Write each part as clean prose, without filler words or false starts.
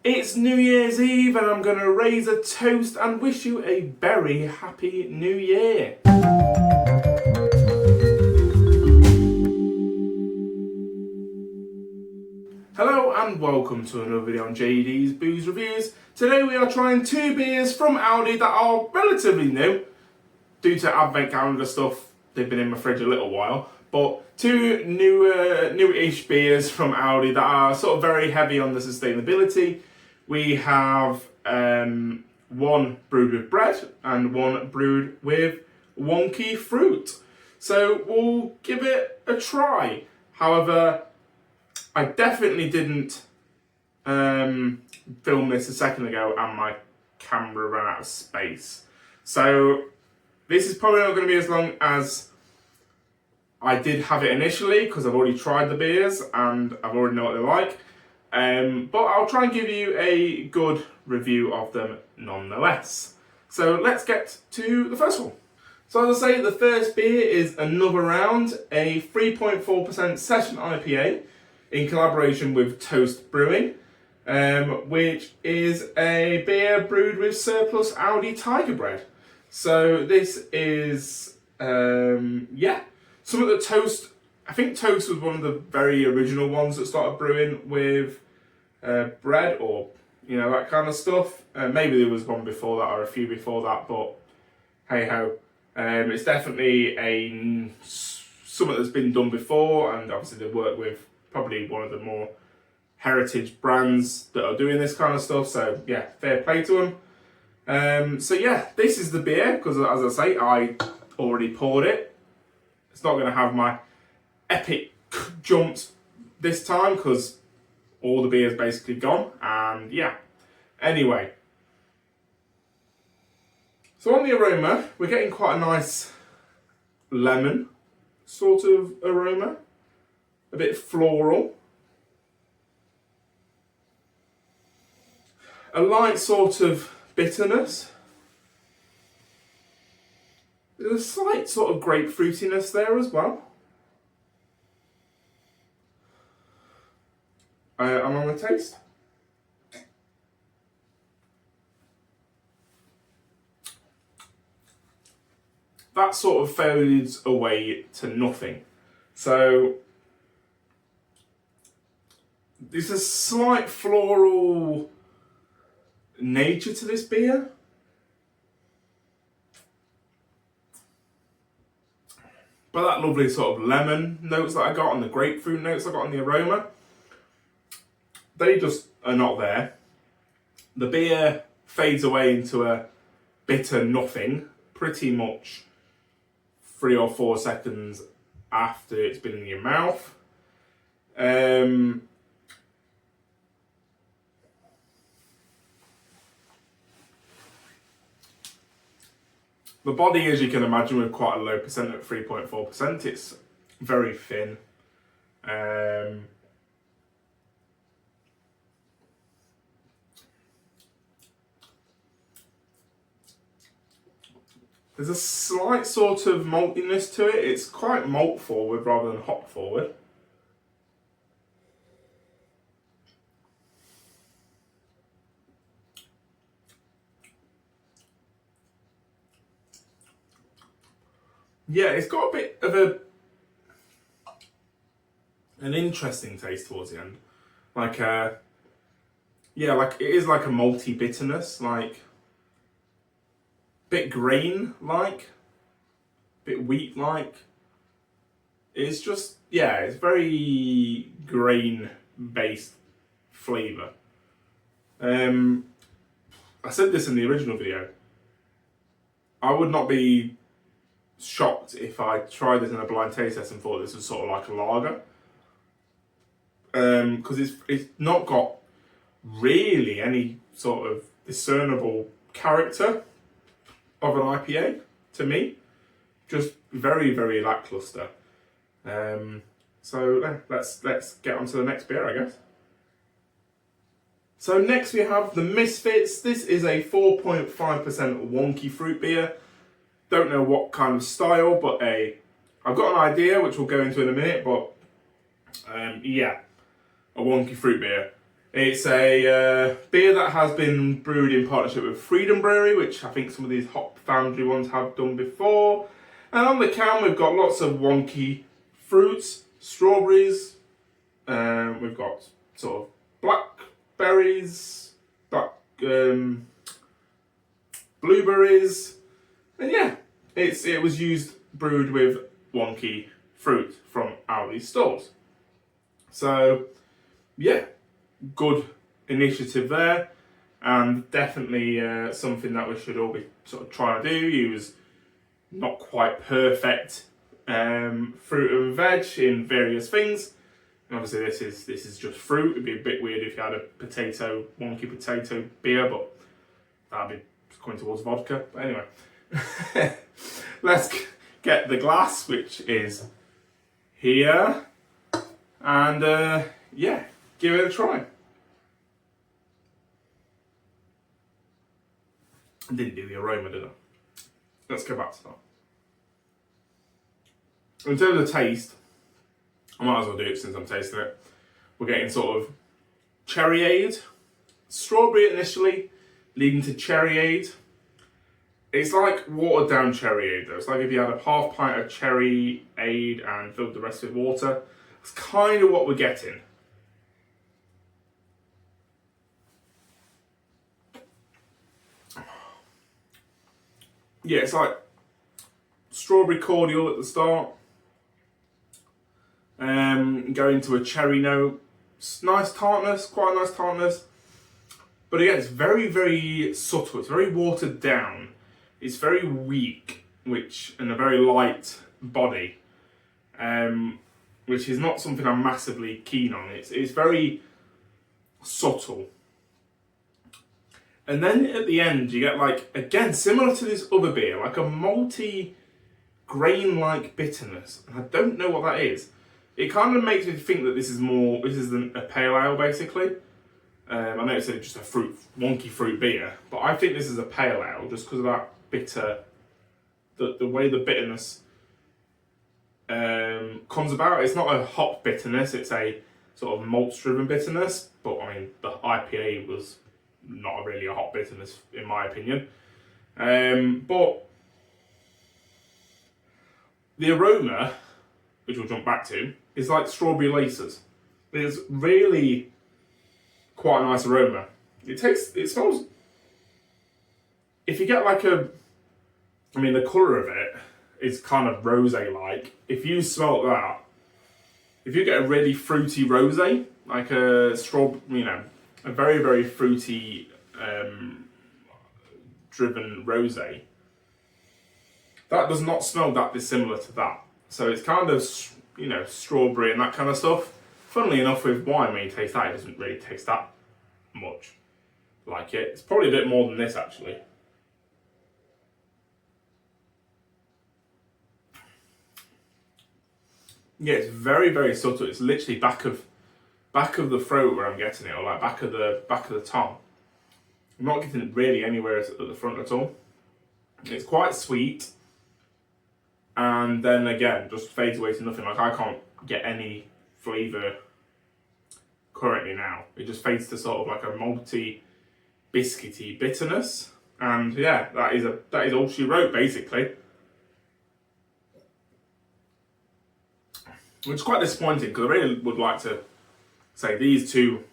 It's New Year's Eve and I'm going to raise a toast and wish you a very happy New Year. Hello and welcome to another video on JD's Booze Reviews. Today we are trying two beers from Aldi that are relatively new. Due to advent calendar stuff, they've been in my fridge a little while. But two new-ish beers from Aldi that are sort of very heavy on the sustainability. We have one brewed with bread and one brewed with Wonky Fruit. So we'll give it a try. However, I definitely didn't film this a second ago and my camera ran out of space. So this is probably not going to be as long as I did have it initially because I've already tried the beers and I've already know what they're like. But I'll try and give you a good review of them nonetheless. So let's get to the first one. So as I say, the first beer is Another Round, a 3.4% session IPA in collaboration with Toast Brewing, which is a beer brewed with surplus Aldi Tiger bread. So this is, some of the Toast. I think Toast was one of the very original ones that started brewing with bread or, that kind of stuff. Maybe there was one before that or a few before that, but hey ho. It's definitely something that's been done before, and obviously they work with probably one of the more heritage brands that are doing this kind of stuff. So yeah, fair play to them. This is the beer, because as I say, I already poured it. It's not going to have my epic jumps this time because all the beer's basically gone, and yeah. Anyway, so on the aroma, we're getting quite a nice lemon sort of aroma, a bit floral, a light sort of bitterness. There's a slight sort of grapefruitiness there as well. And on the taste, that sort of fades away to nothing. So there's a slight floral nature to this beer. But that lovely sort of lemon notes that I got and the grapefruit notes I got in the aroma, they just are not there. The beer fades away into a bitter nothing pretty much 3 or 4 seconds after it's been in your mouth. The body, as you can imagine, with quite a low percent at 3.4%, it's very thin. There's a slight sort of maltiness to it. It's quite malt forward rather than hop forward. Yeah, it's got a bit of an interesting taste towards the end. It is like a malty bitterness, like bit grain-like, bit wheat-like. It's just, it's very grain-based flavour. I said this in the original video. I would not be shocked if I tried this in a blind taste test and thought this was sort of like a lager. Because it's not got really any sort of discernible character of an IPA to me. Just very, very lackluster. So let's get on to the next beer, I guess. So next we have the Misfits. This is a 4.5% Wonky Fruit beer. Don't know what kind of style, but I've got an idea which we'll go into in a minute. But a Wonky Fruit beer. It's a beer that has been brewed in partnership with Freedom Brewery, which I think some of these Hop Foundry ones have done before. And on the can we've got lots of Wonky Fruits, strawberries, we've got sort of blackberries, blueberries, and yeah, it was brewed with Wonky Fruit from Aldi stores. So yeah, good initiative there, and definitely something that we should all be sort of trying to do. Use not quite perfect fruit and veg in various things. And obviously this is just fruit. It'd be a bit weird if you had a wonky potato beer, but that'd be going towards vodka. But anyway, let's get the glass, which is here, and yeah, give it a try. I didn't do the aroma, did I? Let's go back to that. In terms of taste, I might as well do it since I'm tasting it. We're getting sort of cherryade, strawberry initially, leading to cherryade. It's like watered down cherryade though. It's like if you had a half pint of cherryade and filled the rest with water. It's kind of what we're getting. Yeah, it's like strawberry cordial at the start. Going to a cherry note. Nice tartness, quite a nice tartness. But again, it's very, very subtle. It's very watered down. It's very weak, and a very light body, which is not something I'm massively keen on. It's very subtle. And then at the end, you get like, again, similar to this other beer, like a malty, grain-like bitterness. And I don't know what that is. It kind of makes me think that this isn't a pale ale, basically. I know it's just a wonky fruit beer, but I think this is a pale ale just because of that bitter, the way the bitterness comes about. It's not a hop bitterness, it's a sort of malt-driven bitterness, but I mean, the IPA was not really a hop bitterness, in my opinion. But the aroma, which we'll jump back to, is like strawberry laces. It's really quite a nice aroma. It smells, if you get like the colour of it is kind of rosé-like. If you smell that, if you get a really fruity rosé, like a a very, very fruity driven rosé, that does not smell that dissimilar to that. So it's kind of, strawberry and that kind of stuff. Funnily enough, with wine, when you taste that, it doesn't really taste that much like it. It's probably a bit more than this, actually. Yeah, it's very, very subtle. It's literally back of the throat where I'm getting it, or like back of the tongue. I'm not getting it really anywhere at the front at all. It's quite sweet, and then again, just fades away to nothing. Like I can't get any flavour currently now. It just fades to sort of like a malty, biscuity bitterness, and yeah, that is all she wrote basically. Which is quite disappointing because I really would like to say these two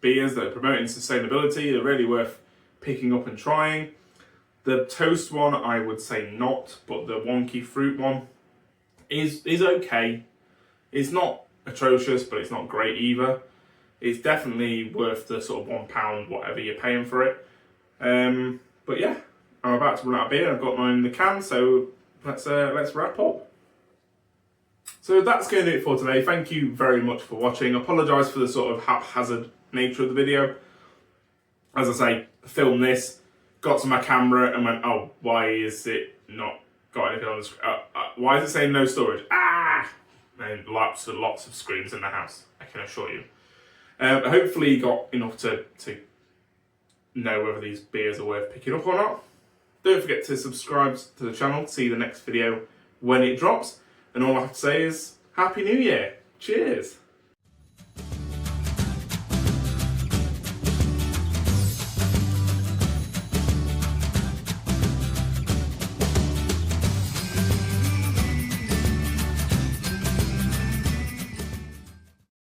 beers that are promoting sustainability are really worth picking up and trying. The toast one, I would say not, but the Wonky Fruit one is okay. It's not atrocious, but it's not great either. It's definitely worth the sort of £1 whatever you're paying for it. But yeah, I'm about to run out of beer. I've got mine in the can, so let's wrap up. So that's going to do it for today. Thank you very much for watching. Apologise for the sort of haphazard nature of the video. As I say, filmed this, got to my camera and went, oh, why is it not got anything on the screen? Why is it saying no storage? Ah! And lots of screens in the house, I can assure you. Hopefully you got enough to know whether these beers are worth picking up or not. Don't forget to subscribe to the channel to see the next video when it drops. And all I have to say is, Happy New Year. Cheers.